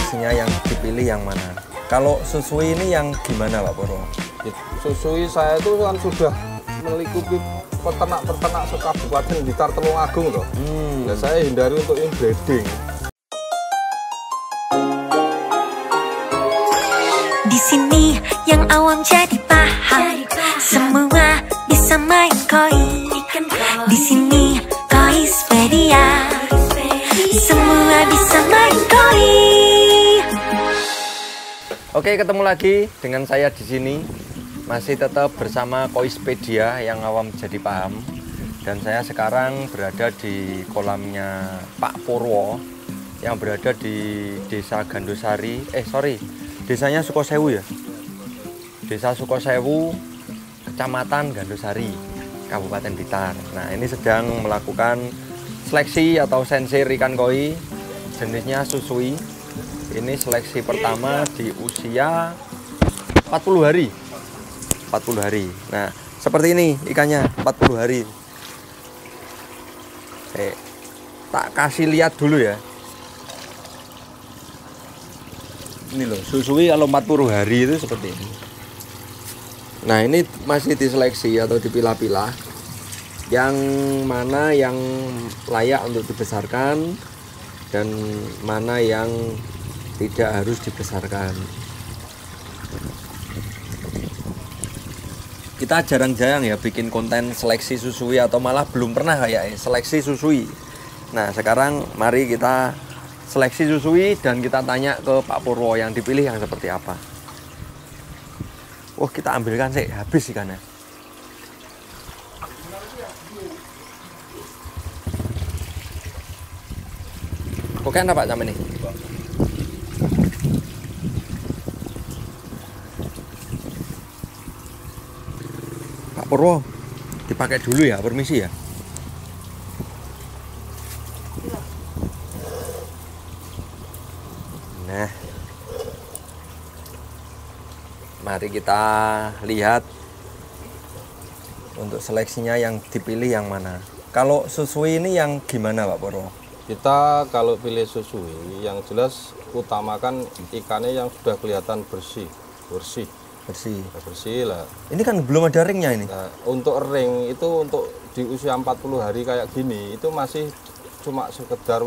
seleksinya yang dipilih yang mana? Kalau susui ini yang gimana Pak Purwo? Susui saya itu kan sudah melingkupi peternak-peternak sekabupaten Blitar Tulungagung loh. Ya saya hindari untuk inbreeding. Di sini yang awam jadi paham, semua bisa main koi. Di sini Koispedia, semua bisa main koi. Oke, ketemu lagi dengan saya di sini. Masih tetap bersama Koispedia yang awam jadi paham. Dan saya sekarang berada di kolamnya Pak Purwo yang berada di Desa Gandusari. Desanya Sukosewu ya. Desa Sukosewu, Kecamatan Gandusari, Kabupaten Blitar. Nah, ini sedang melakukan seleksi atau sensir ikan koi jenisnya susui. Ini seleksi pertama di usia 40 hari. 40 hari. Nah, seperti ini ikannya 40 hari. Tak kasih lihat dulu ya. Ini loh, susui kalau 40 hari itu seperti ini. Nah, ini masih diseleksi atau dipilah-pilah. Yang mana yang layak untuk dibesarkan dan mana yang tidak harus dibesarkan. Kita jarang-jarang ya bikin konten seleksi susui atau malah belum pernah kayak seleksi susui. Nah, sekarang mari kita seleksi susui dan kita tanya ke Pak Purwo yang dipilih yang seperti apa. Wah, kita ambilkan sih, habis ikannya. Oke, apa Pak Cam ini? Pak Purwo, dipakai dulu ya, permisi ya. Nah, mari kita lihat untuk seleksinya yang dipilih yang mana. Kalau susui ini yang gimana Pak Purwo? Kita kalau pilih susui, yang jelas utamakan ikannya yang sudah kelihatan bersih lah. Ini kan belum ada ringnya ini. Nah, untuk ring itu untuk di usia 40 hari kayak gini itu masih cuma sekedar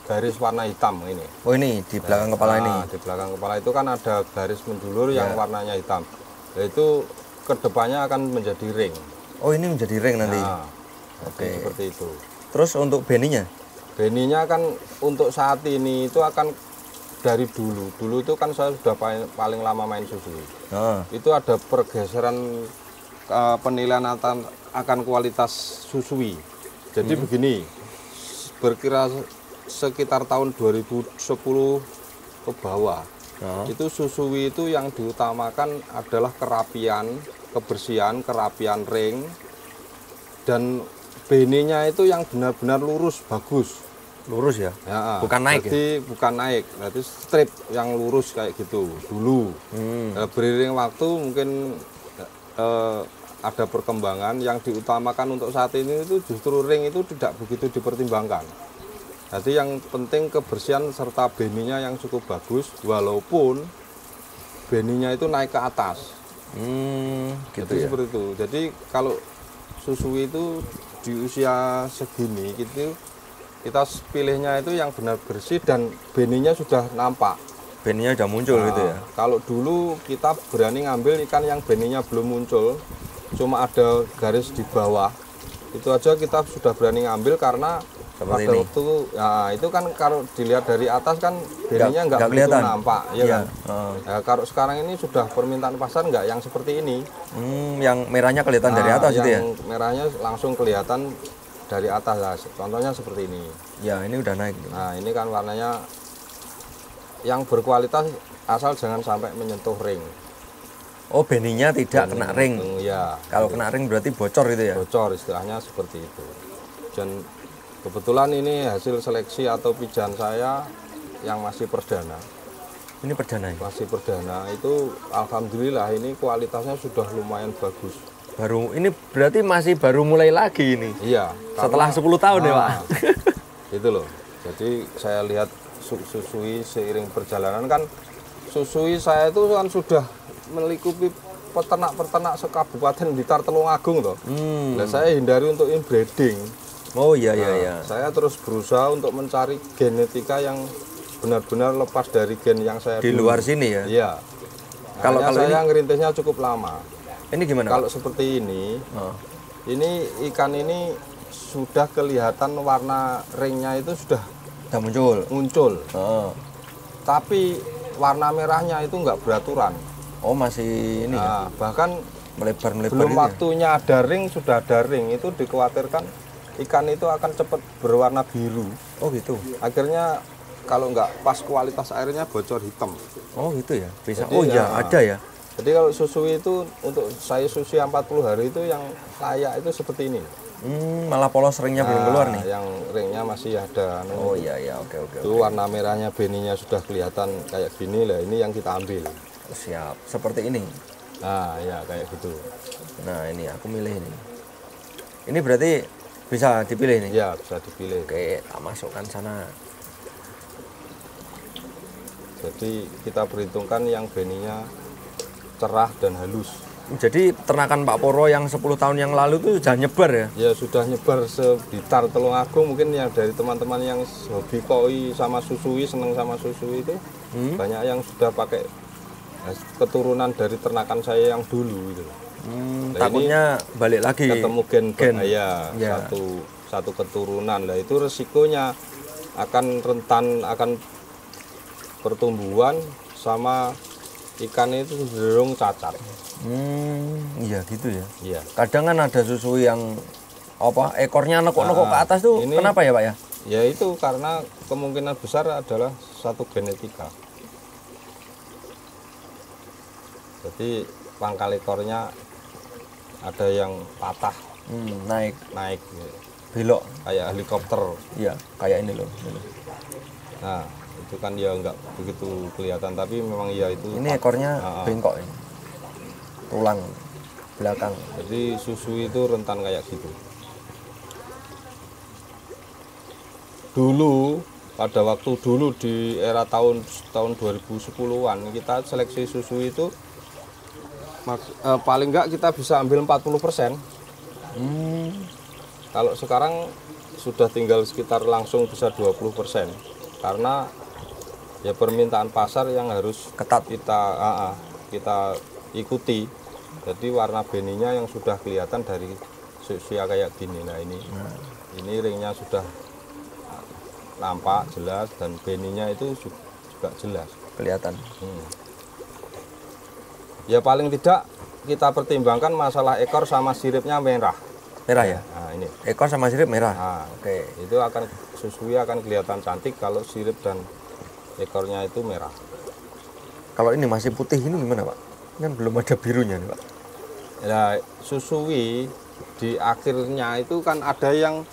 garis warna hitam ini. Oh, ini di belakang kepala ini. Di belakang kepala itu kan ada garis menjulur yang warnanya hitam. Itu kedepannya akan menjadi ring. Oh, ini menjadi ring nanti. Oke. Seperti itu. Terus untuk beninya? Beninya kan untuk saat ini itu akan dari dulu itu kan saya sudah paling lama main susui. Itu ada pergeseran penilaian akan kualitas susui. Jadi begini, berkira sekitar tahun 2010 ke bawah, itu susui itu yang diutamakan adalah kerapian, kebersihan, kerapian ring, dan beninya itu yang benar-benar lurus, bagus. Lurus ya? Bukan naik. Jadi ya? Bukan naik, berarti strip yang lurus kayak gitu dulu. Beriring waktu mungkin ada perkembangan yang diutamakan untuk saat ini itu justru ring itu tidak begitu dipertimbangkan. Jadi yang penting kebersihan serta beninya yang cukup bagus, walaupun beninya itu naik ke atas. Gitu ya? Seperti itu. Jadi kalau susui itu di usia segini gitu, kita pilihnya itu yang benar bersih dan beninya sudah nampak. Beninya sudah muncul gitu ya? Kalau dulu kita berani ngambil ikan yang beninya belum muncul, cuma ada garis di bawah, itu aja kita sudah berani ngambil karena pada waktu itu kan kalau dilihat dari atas kan beninya nggak begitu nampak, ya kan? Ya, kalau sekarang ini sudah permintaan pasar nggak yang seperti ini. Yang merahnya kelihatan dari atas itu ya? Yang merahnya langsung kelihatan dari atas lah. Contohnya seperti ini. Ya, ini udah naik. Nah, ini kan warnanya yang berkualitas asal jangan sampai menyentuh ring. Oh, beninya tidak kena ring. Ya. Kalau kena ring berarti bocor itu ya? Bocor, istilahnya seperti itu. Dan kebetulan ini hasil seleksi atau pijahan saya yang masih perdana. Ini perdana ya? Masih perdana, itu alhamdulillah ini kualitasnya sudah lumayan bagus. Baru ini berarti masih baru mulai lagi ini. Iya. Setelah 10 tahun ya, Pak. Itu loh. Jadi saya lihat susui seiring perjalanan kan susui saya itu kan sudah melingkupi peternak-peternak sekabupaten Blitar Tulungagung toh. Nah, saya hindari untuk inbreeding. Oh iya iya iya. Saya terus berusaha untuk mencari genetika yang benar-benar lepas dari gen yang saya Di luar sini ya? Iya. Kalau saya ngerintisnya cukup lama. Ini gimana? Kalau seperti ini ikan ini sudah kelihatan warna ringnya itu sudah muncul. Tapi warna merahnya itu nggak beraturan. Oh masih ini ya? Bahkan melebar-melebar. Belum waktunya ada ring, sudah ada ring, itu dikhawatirkan ikan itu akan cepat berwarna biru. Oh gitu. Akhirnya kalau nggak pas kualitas airnya bocor hitam. Oh gitu ya. Bisa. Jadi, oh ya ada ya. Jadi kalau susui itu untuk saya susui 40 hari itu yang layak itu seperti ini. Malah polos ringnya belum keluar nih. Yang ringnya masih ada. Oh iya iya oke. Itu warna merahnya beninya sudah kelihatan kayak gini lah. Ini yang kita ambil. Siap. Seperti ini. Nah ya kayak gitu. Nah ini aku milih ini. Ini berarti bisa dipilih nih? Ya bisa dipilih. Oke, tak masukkan sana. Jadi kita perhitungkan yang beninya cerah dan halus. Jadi ternakan Pak Poro yang 10 tahun yang lalu itu sudah nyebar ya? Ya sudah nyebar sekitar Tulungagung, mungkin ya dari teman-teman yang hobi koi sama susui, seneng sama susui itu banyak yang sudah pakai keturunan dari ternakan saya yang dulu gitu. Nah, takutnya balik lagi ketemu gen berbahaya satu keturunan lah, itu resikonya akan rentan akan pertumbuhan sama ikan itu cenderung cacat. Iya gitu ya. Iya. Kadang kan ada susu yang apa ekornya nekuk-nekuk ke atas tuh ini, kenapa ya Pak ya? Ya itu karena kemungkinan besar adalah satu genetika. Jadi pangkal ekornya ada yang patah, naik, belok kayak helikopter. Iya, kayak ini loh. Nah itu kan ya nggak begitu kelihatan, tapi memang ya itu. Ini ekornya bengkok ini. Tulang belakang. Jadi susu itu rentan kayak gitu. Dulu pada waktu dulu di era tahun 2010-an kita seleksi susu itu paling enggak kita bisa ambil 40%. Kalau sekarang sudah tinggal sekitar langsung bisa 20%. Karena ya permintaan pasar yang harus ketat kita ikuti. Jadi warna beninya yang sudah kelihatan dari usia kayak gini. Nah ini ringnya sudah nampak jelas dan beninya itu juga jelas kelihatan. Ya paling tidak kita pertimbangkan masalah ekor sama siripnya merah ya. Nah ini ekor sama sirip merah. Oke. Itu akan susui akan kelihatan cantik kalau sirip dan ekornya itu merah. Kalau ini masih putih ini gimana Pak? Kan belum ada birunya nih Pak. Ya susui di akhirnya itu kan ada yang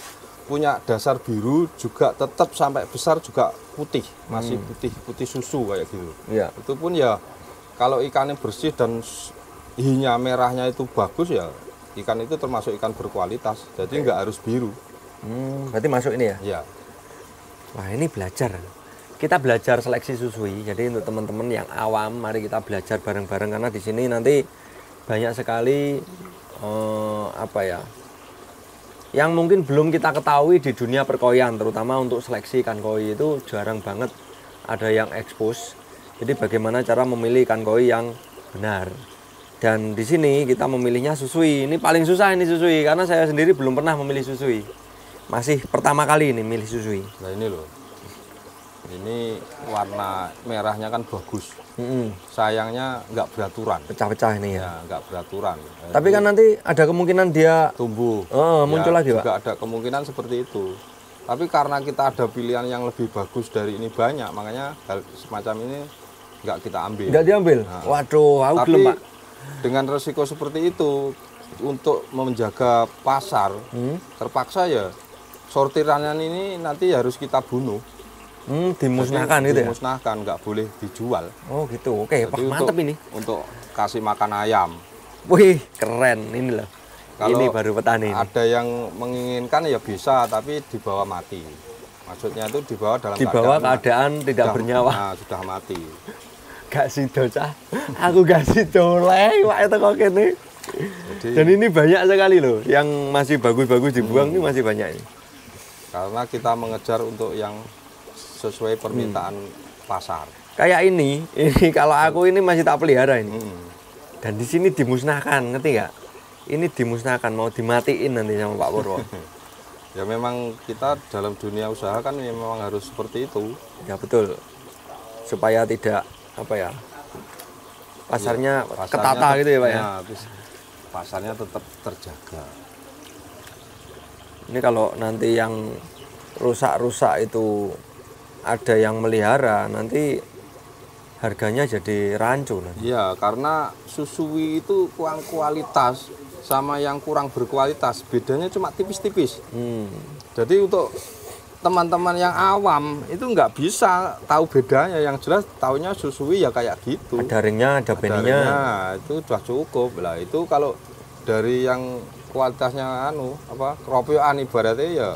punya dasar biru juga tetap sampai besar juga putih, masih putih susu kayak gitu. Iya. Itu pun ya kalau ikannya bersih dan hinya merahnya itu bagus ya ikan itu termasuk ikan berkualitas. Jadi nggak harus biru. Berarti masuk ini ya? Iya. Wah ini belajar. Kita belajar seleksi susui. Jadi untuk teman-teman yang awam, mari kita belajar bareng-bareng karena di sini nanti banyak sekali yang mungkin belum kita ketahui di dunia perkoian, terutama untuk seleksi ikan koi itu jarang banget ada yang expose. Jadi bagaimana cara memilih ikan koi yang benar. Dan di sini kita memilihnya susui. Ini paling susah ini susui karena saya sendiri belum pernah memilih susui. Masih pertama kali ini milih susui. Nah ini loh. Ini warna merahnya kan bagus. Sayangnya nggak beraturan. Pecah-pecah ini ya. Nggak beraturan. Tapi kan nanti ada kemungkinan dia tumbuh. Muncul lagi Pak. Juga ada kemungkinan seperti itu. Tapi karena kita ada pilihan yang lebih bagus dari ini banyak, makanya hal semacam ini nggak kita ambil. Nggak diambil? Nah, waduh, aku belum Pak. Dengan resiko seperti itu, untuk menjaga pasar, terpaksa ya sortirannya ini nanti harus kita bunuh. Dimusnahkan gitu ya? Dimusnahkan, nggak boleh dijual. Oh gitu, oke, mantep ini. Untuk kasih makan ayam. Wih, keren ini loh. Kalau ini baru petani. Ada yang menginginkan ya bisa, tapi dibawa mati. Maksudnya itu dibawa dalam keadaan tidak bernyawa. Nah, sudah mati. Gak sido cah. Aku gak sido leh, Pak itu kok kene. Dan ini banyak sekali loh, yang masih bagus-bagus dibuang ini masih banyak ini. Karena kita mengejar untuk yang sesuai permintaan pasar. Kayak ini kalau aku ini masih tak pelihara ini. Dan di sini dimusnahkan, ngerti nggak? Ini dimusnahkan, mau dimatiin nanti sama Pak Purwo. Ya memang kita dalam dunia usaha kan memang harus seperti itu. Ya betul. Supaya tidak apa ya? Pasarnya ketata gitu ya, Pak ya. Pasarnya tetap terjaga. Ini kalau nanti yang rusak-rusak itu ada yang melihara, nanti harganya jadi rancu nanti. Iya, karena susui itu kurang kualitas sama yang kurang berkualitas, bedanya cuma tipis-tipis. Jadi untuk teman-teman yang awam itu nggak bisa tahu bedanya, yang jelas taunya susui ya kayak gitu. Ada ringnya, ada beninya. Itu sudah cukup lah. Itu kalau dari yang kualitasnya keropyokan ibaratnya ya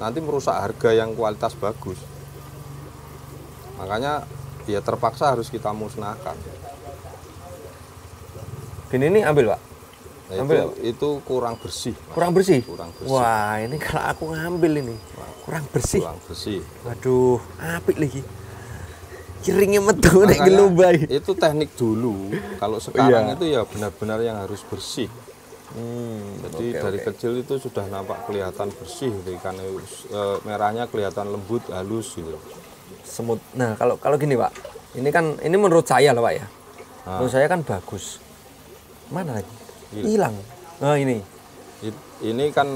nanti merusak harga yang kualitas bagus. Makanya ya terpaksa harus kita musnahkan. Gini nih ambil Pak. Nah, itu kurang bersih. Mas. Kurang bersih? Kurang bersih. Wah ini kalau aku ngambil ini kurang bersih. Kurang bersih. Waduh, apik lagi. Kiringnya metu nek gelombai. Itu teknik dulu. Kalau sekarang itu ya benar-benar yang harus bersih. Jadi dari kecil itu sudah nampak kelihatan bersih, ikan merahnya kelihatan lembut, halus gitu. Semut. Nah kalau gini Pak, ini menurut saya loh Pak ya. Menurut saya kan bagus. Mana lagi? Hilang. Nah ini kan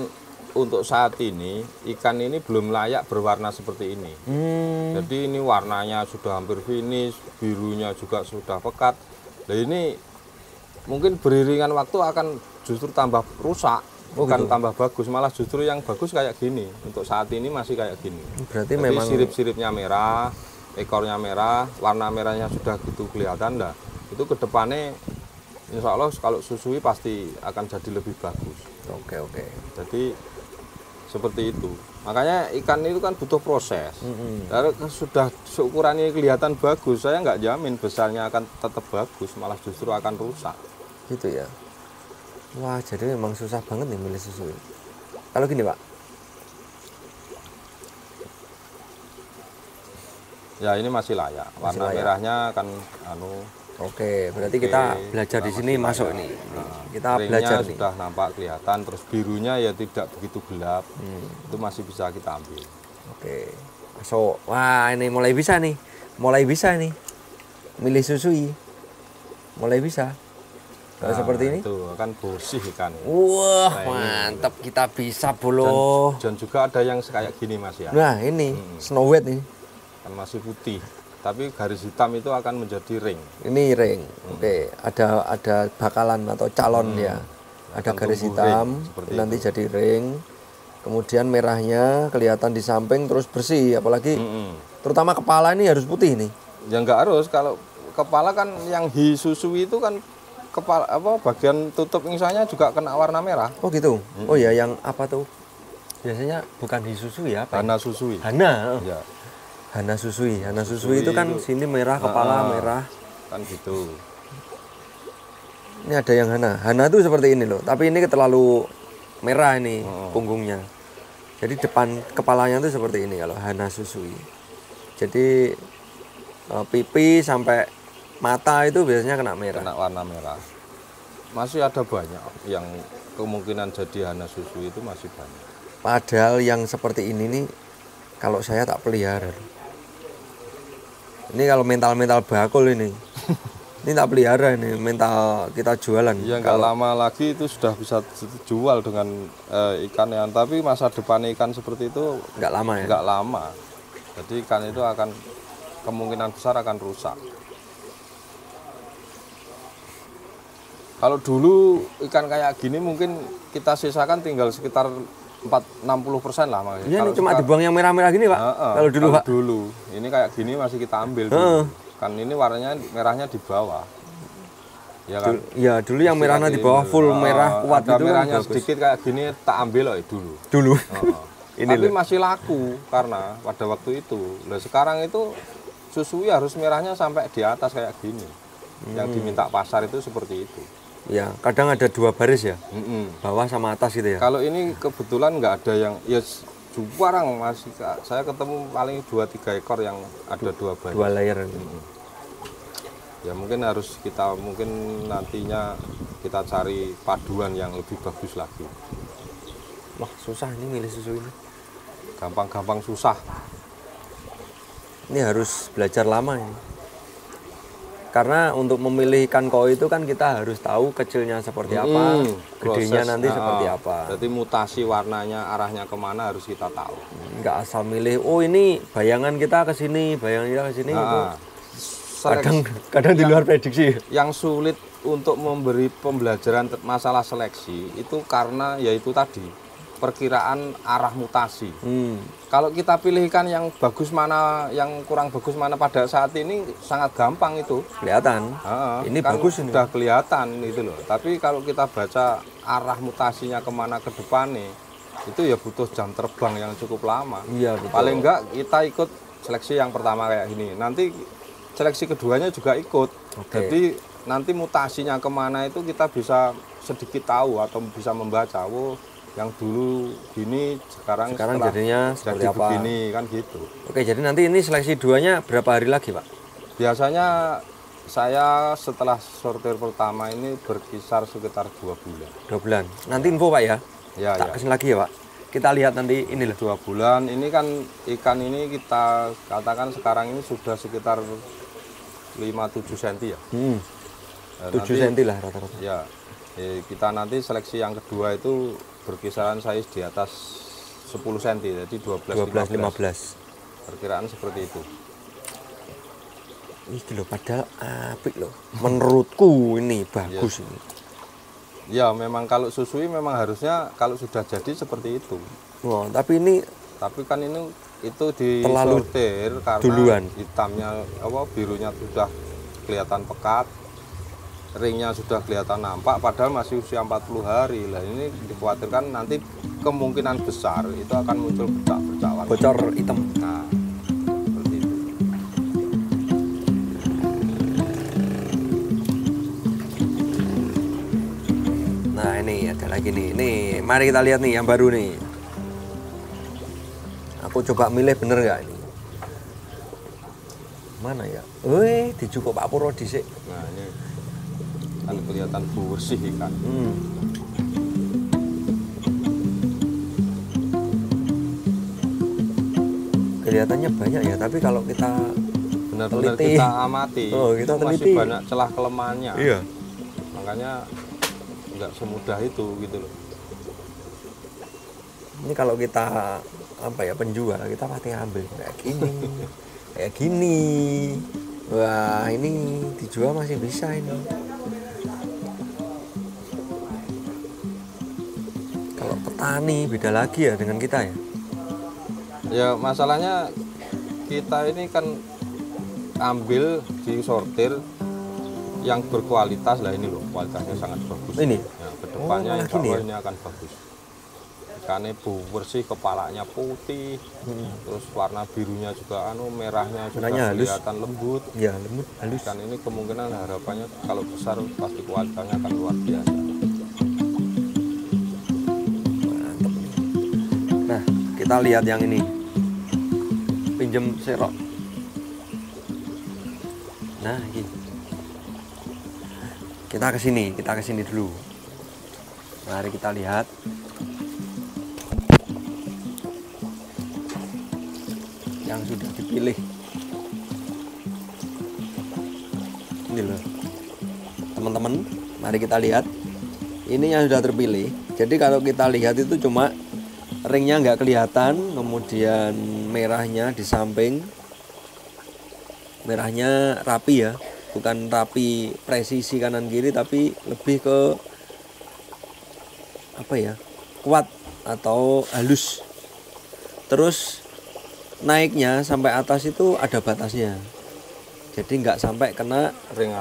untuk saat ini ikan ini belum layak berwarna seperti ini. Jadi ini warnanya sudah hampir finish, birunya juga sudah pekat. Nah ini mungkin beriringan waktu akan justru tambah rusak, bukan tambah bagus, malah justru yang bagus kayak gini. Untuk saat ini masih kayak gini. Berarti jadi memang sirip-siripnya merah, ekornya merah, warna merahnya sudah gitu kelihatan dah. Itu kedepannya insya Allah kalau susui pasti akan jadi lebih bagus. Oke. Jadi seperti itu. Makanya ikan itu kan butuh proses. Kalau sudah seukurannya kelihatan bagus, saya nggak jamin besarnya akan tetap bagus, malah justru akan rusak. Gitu ya. Wah jadi memang susah banget nih milih susui. Kalau gini Pak. Ya ini masih layak. Warna merahnya kan Oke, berarti kita belajar di sini masuk ini. Kita belajar nih. Sudah nampak kelihatan, terus birunya ya tidak begitu gelap. Itu masih bisa kita ambil. Oke. So, wah ini mulai bisa nih. Milih susui. Mulai bisa. Kalau seperti ini? Itu kan bersih ikan. Wah, mantap kita bisa bolo. Dan juga ada yang kayak gini Mas ya. Nah, ini Snow White nih. Kan masih putih. Tapi garis hitam itu akan menjadi ring. Ini ring. Oke, ada bakalan atau calon ya. Ada garis hitam, nanti itu jadi ring. Kemudian merahnya kelihatan di samping terus bersih, apalagi terutama kepala ini harus putih nih. Ya enggak harus, kalau kepala kan yang hisusui itu kan kepala bagian tutup insanya juga kena warna merah. Oh gitu. Oh ya, yang apa tuh? Biasanya bukan hisusui ya, Hana susui. Hana. Ya. Hana susui itu kan sini merah, kepala merah. Kan gitu. Ini ada yang Hana tuh seperti ini loh. Tapi ini terlalu merah ini punggungnya. Jadi depan kepalanya tuh seperti ini kalau Hana susui. Jadi pipi sampai mata itu biasanya kena merah. Kena warna merah. Masih ada banyak yang kemungkinan jadi Hana susui itu masih banyak. Padahal yang seperti ini nih kalau saya tak pelihara. Ini kalau mental bakul ini. Ini tak pelihara ini, mental kita jualan. Iya, nggak lama lagi itu sudah bisa dijual dengan ikan yang, tapi masa depan ikan seperti itu nggak lama ya? Nggak lama. Jadi ikan itu akan kemungkinan besar akan rusak. Kalau dulu ikan kayak gini mungkin kita sisakan tinggal sekitar 60% lah makanya. Iya, ini cuma dibuang yang merah-merah gini Pak. Kalau dulu Pak. Dulu. Ini kayak gini masih kita ambil dulu. Kan ini warnanya merahnya di bawah. Ya kan? Iya, dulu yang merahnya di bawah full merah kuat ada itu merahnya kan sedikit kayak gini tak ambil loh dulu. Dulu. Tapi masih laku karena pada waktu itu. Nah sekarang itu susui harus merahnya sampai di atas kayak gini. Yang diminta pasar itu seperti itu. Ya, kadang ada 2 baris ya, bawah sama atas gitu ya. Kalau ini kebetulan nggak ada yang, ya jarang masih. Saya ketemu paling 2-3 ekor yang ada 2 baris. 2 layer. Ya mungkin harus kita nantinya kita cari paduan yang lebih bagus lagi. Wah susah ini milih susu ini. Gampang-gampang susah. Ini harus belajar lama ini. Karena untuk memilih ikan koi itu kan kita harus tahu kecilnya seperti apa, gedenya nanti seperti apa. Jadi mutasi warnanya, arahnya kemana harus kita tahu. Nggak asal milih, oh ini bayangan kita ke sini, bayangan kita ke sini. Kadang di luar prediksi. Yang sulit untuk memberi pembelajaran masalah seleksi itu karena yaitu tadi perkiraan arah mutasi. Kalau kita pilih ikan yang bagus mana, yang kurang bagus mana pada saat ini sangat gampang itu. Kelihatan. Ini kan bagus ini. Sudah kelihatan itu loh. Tapi kalau kita baca arah mutasinya kemana ke depan nih, itu ya butuh jam terbang yang cukup lama. Iya, betul. Paling enggak kita ikut seleksi yang pertama kayak gini. Nanti seleksi keduanya juga ikut. Jadi nanti mutasinya kemana itu kita bisa sedikit tahu atau bisa membaca. Yang dulu gini sekarang jadinya seperti apa begini kan gitu. Oke, jadi nanti ini seleksi 2-nya berapa hari lagi Pak? Biasanya saya setelah sortir pertama ini berkisar sekitar 2 bulan. 2 bulan. Nanti info Pak ya? Ya, tak kesini lagi ya Pak. Kita lihat nanti ini loh. 2 bulan ini kan ikan ini kita katakan sekarang ini sudah sekitar 5-7 cm ya. 7 cm lah rata-rata. Ya, kita nanti seleksi yang kedua itu berkisaran size di atas 10 cm, jadi 12-15. Perkiraan seperti itu. Ini loh, padahal apik loh. Menurutku ini bagus ini. Ya, memang kalau susui memang harusnya kalau sudah jadi seperti itu. Wah, tapi kan ini itu disortir karena duluan. Hitamnya birunya sudah kelihatan pekat. Ringnya sudah kelihatan nampak padahal masih usia 40 hari. Lah ini dikhawatirkan nanti kemungkinan besar itu akan muncul bercak-bercak warna. Bocor hitam. Nah, seperti itu. Nah, ini ada lagi nih. Nih, mari kita lihat nih yang baru nih. Aku coba milih bener nggak ini? Mana ya? Dicukup Pak Purwo dhisik. Nah, ini kan kelihatan bersih ikan. Kelihatannya banyak ya, tapi kalau kita benar-benar kita amati, kita masih banyak celah kelemahannya. Iya. Makanya nggak semudah itu gitu loh. Ini kalau kita penjual, kita pasti ambil kayak gini, kayak gini. Wah, ini dijual masih bisa ini. Petani beda lagi ya dengan kita ya. Ya masalahnya kita ini kan ambil disortir yang berkualitas lah ini loh, kualitasnya sangat bagus. Ini. Ya, kedepannya insya Allah ini akan bagus. Ikannya bersih, kepalanya putih, terus warna birunya juga merahnya juga kelihatan lembut. Ya lembut, halus. Ikan ini kemungkinan harapannya kalau besar pasti kualitasnya akan luar biasa. Kita lihat yang ini, pinjem serok. Nah, ini. Kita ke sini dulu. Mari kita lihat. Yang sudah dipilih. Ini loh. Teman-teman, mari kita lihat. Ini yang sudah terpilih. Jadi kalau kita lihat itu cuma ringnya nggak kelihatan, kemudian merahnya di samping, merahnya rapi ya, bukan rapi presisi kanan kiri, tapi lebih ke kuat atau halus. Terus naiknya sampai atas itu ada batasnya, jadi nggak sampai kena ring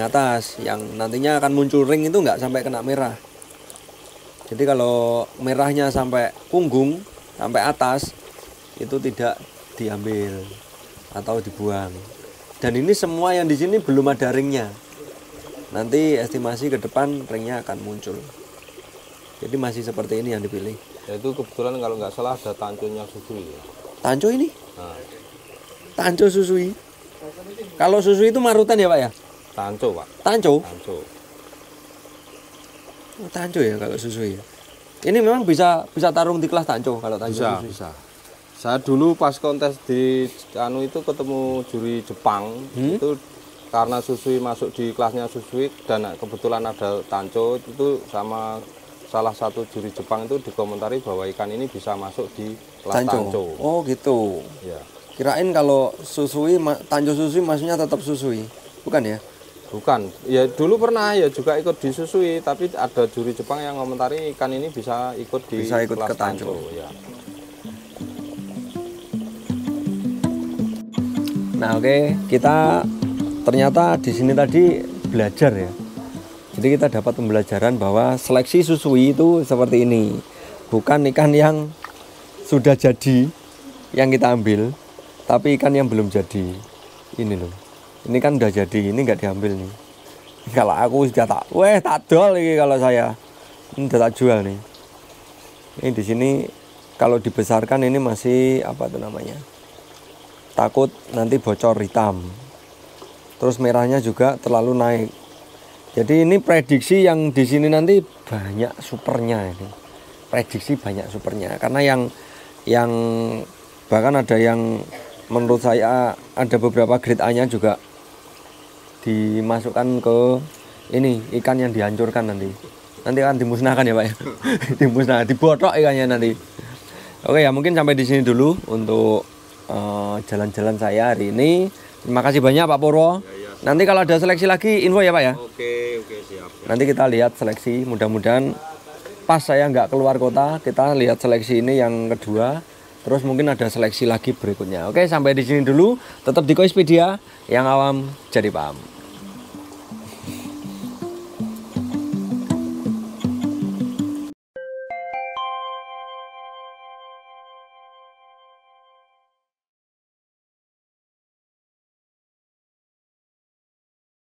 atas yang nantinya akan muncul ring itu nggak sampai kena merah. Jadi kalau merahnya sampai punggung sampai atas itu tidak diambil atau dibuang. Dan ini semua yang di sini belum ada ringnya. Nanti estimasi ke depan ringnya akan muncul. Jadi masih seperti ini yang dipilih. Ya, itu kebetulan kalau nggak salah ada tanconya susui. Ya. Tanco ini? Nah, Tanco susui. Kalau susui itu marutan ya Pak ya? tanco Pak. Tanco? Tanco. Oh, tanco ya kalau susui ya. Ini memang bisa tarung di kelas tanco kalau tanco Bisa, susui. bisa. Saya dulu pas kontes di anu itu ketemu juri Jepang, itu karena susui masuk di kelasnya susui dan kebetulan ada tanco, itu sama salah satu juri Jepang itu dikomentari bahwa ikan ini bisa masuk di kelas tanco. Oh gitu. Ya. Kirain kalau susui, tanco susui maksudnya tetap susui. Bukan ya? Bukan, ya dulu pernah ya juga ikut di susui, tapi ada juri Jepang yang komentari ikan ini bisa ikut di kelas ke tanco. Ya. Nah oke, kita ternyata di sini tadi belajar ya. Jadi kita dapat pembelajaran bahwa seleksi susui itu seperti ini. Bukan ikan yang sudah jadi yang kita ambil, tapi ikan yang belum jadi. Ini loh. Ini kan udah jadi, ini nggak diambil nih. Kalau aku sudah tak dol ini kalau saya. Ini udah tak jual nih. Ini di sini kalau dibesarkan ini masih apa tuh namanya? Takut nanti bocor hitam. Terus merahnya juga terlalu naik. Jadi ini prediksi yang di sini nanti banyak supernya ini. Prediksi banyak supernya karena yang bahkan ada yang menurut saya ada beberapa grade A-nya juga dimasukkan ke ini ikan yang dihancurkan nanti akan dimusnahkan ya Pak ya. Dimusnahkan, dibotok ikannya nanti. Oke ya, mungkin sampai di sini dulu untuk jalan-jalan saya hari ini. Terima kasih banyak Pak Purwo. Nanti kalau ada seleksi lagi info ya Pak ya. Oke, siap. Nanti kita lihat seleksi, mudah-mudahan pas saya nggak keluar kota, kita lihat seleksi ini yang kedua. Terus mungkin ada seleksi lagi berikutnya. Oke, sampai di sini dulu. Tetap di Koispedia, yang awam jadi paham.